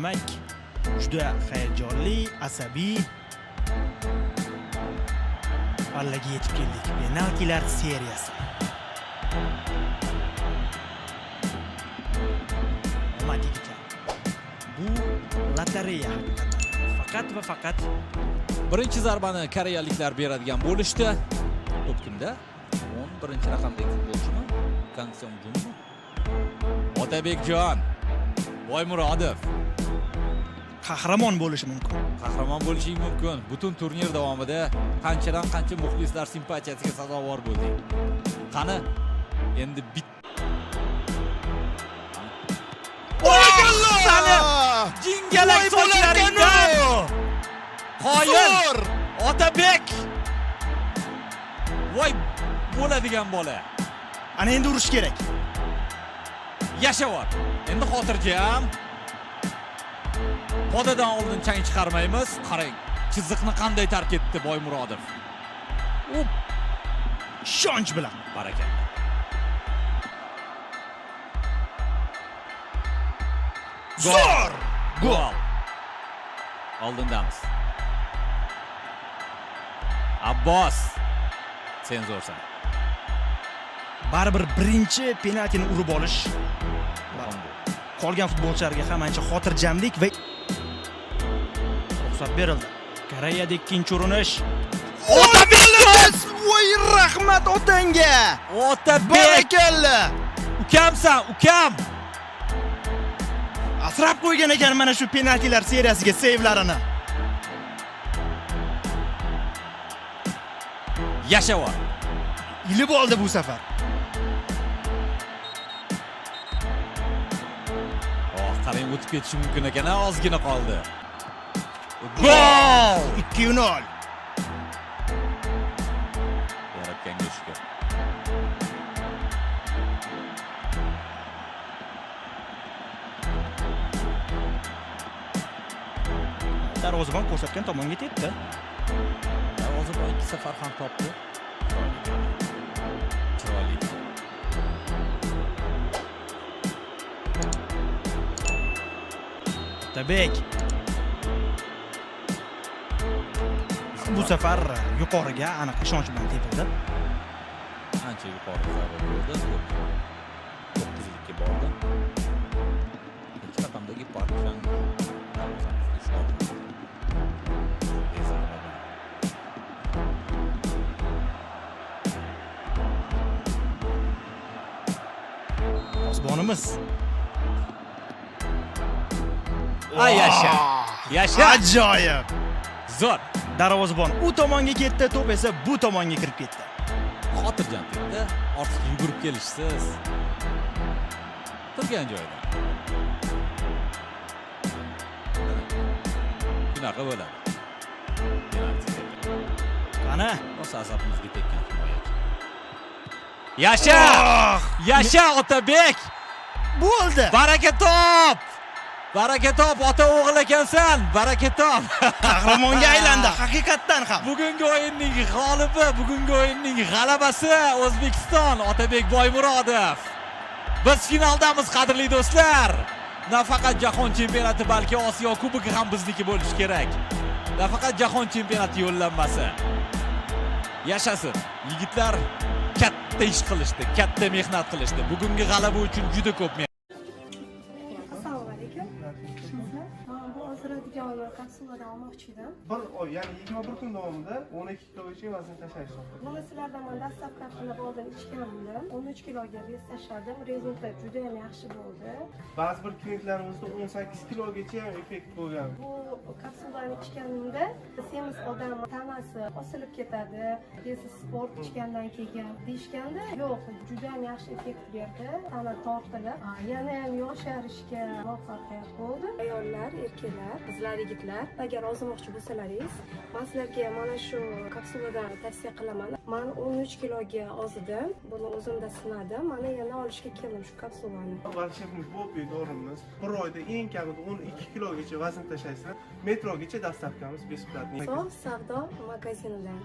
demak, juda hayajonli, asabiy pallaga yetib keldik. Penaltilar seriyasi. Bu lotereya haqiqatan. Faqat va faqat birinchi zarbani koreyaliklar beradigan bo'lishdi. To'p kimda? 11-chi raqamdagi futbolchimi? Kang Seong Junmi? Otabekjon Boymurodov qahramon bo'lishi mumkin. Qahramon bo'lishi mumkin. Butun turnir davomida qanchadan qancha muxlislar simpatiyasiga sazovor bo'lding. Qani endi Sani jingalak sochlaringdan qoyil Otabek. Voy bo'ladigan bola. Ana endi urish kerak. Yashayapti. Endi xotirjam. Podadan oldin chang chiqarmaymiz. Qarang, chiziqni qanday tark etdi Boymurodov. Ishonch bilan. Barakalla. Zo'r! Gol. Oldindamiz. Abbos. Sen zo'rsan. Baribir birinchi penaltini urib olish. Qolgan futbolchilarga ham ancha xotirjamlik va ruxsat berildi. Koreyada ikkinchi urinish. Otabek! Voy rahmat otangga! Otabek! Barakalla! Ukamsan, ukam! Asrab qo'ygan ekan mana shu penaltilar seriyasiga sevlarini. Yashayapti. Ilib oldi bu safar. Qarang, o'tib ketishi mumkin ekan, ozgina qoldi. Gol! 2-0. Yaratganga shukr. Darvozabon ko'rsatgan tomonga tetdi. Darvozabon 2 safar ham topdi. Chiroyli. Otabek. Bu safar yuqoriga aniq ishonch bilan tepildi. Ancha yuqori zarba bo'ldi. 9-likka bordi. Ikki raqamdagi Parkhan Osmonimiz. Ay yasha. Yasha. Ajoyib. Zo'r. Darvozabon u tomonga ketdi, to'p esa bu tomonga kirib ketdi. Xotirjam ketdi. Ortiq yugurib kelishsiz. Turgan joyda. Shunaqa bo'ladi. Qani? Rosa asabimizga tekkan himoyachi. Yasha! Yasha Otabek! Bo'ldi. Baraka top! Baraka top, ota o'g'il ekansan. Baraka top. Qahramonga aylandi haqiqatdan ham. Bugungi o'yinning g'olibi, bugungi o'yinning g'alabasi O'zbekiston Otabek Boymurodov. Biz finaldamiz, qadrli do'stlar. Nafaqat jahon chempionati, balki Osiyo kubogi ham bizniki bo'lishi kerak. Nafaqat jahon chempionati yo'llanmasi. Yashasin. Yigitlar katta ish qilishdi, katta mehnat qilishdi. Bugungi g'alaba uchun juda ko'p kapsuladan olmoqchi edim. Bir oy, ya'ni 21 kun davomida 12 kilogacha vazn tashlash mumkin. Buni sizlardan men dastlabki qilib oldin ichgandim. 13 kiloga vez tashladim. Rezultat juda ham yaxshi bo'ldi. Ba'zi bir klientlarimizda 18 kilogacha ham effekt bo'lgan. Bu kapsulani ichganimda semiz odam tanasi osilib ketadi, besi sport ichgandan keyin deyishganda, yo'q, juda ham yaxshi effekt berdi. Tana tortilib, yana ham yosharishga muvaffaqiyat bo'ldi. Ayollar, erkaklar, qizlar, yigitlar, agar ozmoqchi bo'lsalaringiz, men sizlarga mana shu kapsuladan tavsiya qilaman. Men 13 kiloga ozidim. Buni o'zimda sinadim. Mana yana olishga keldim shu kapsulani. Volshebnik Bopi dorimiz bir oyda eng kamida 12 kilogacha vazn tashlaysiz. Metrogacha dastavkamiz besplatniy. Sof savdo magazinidan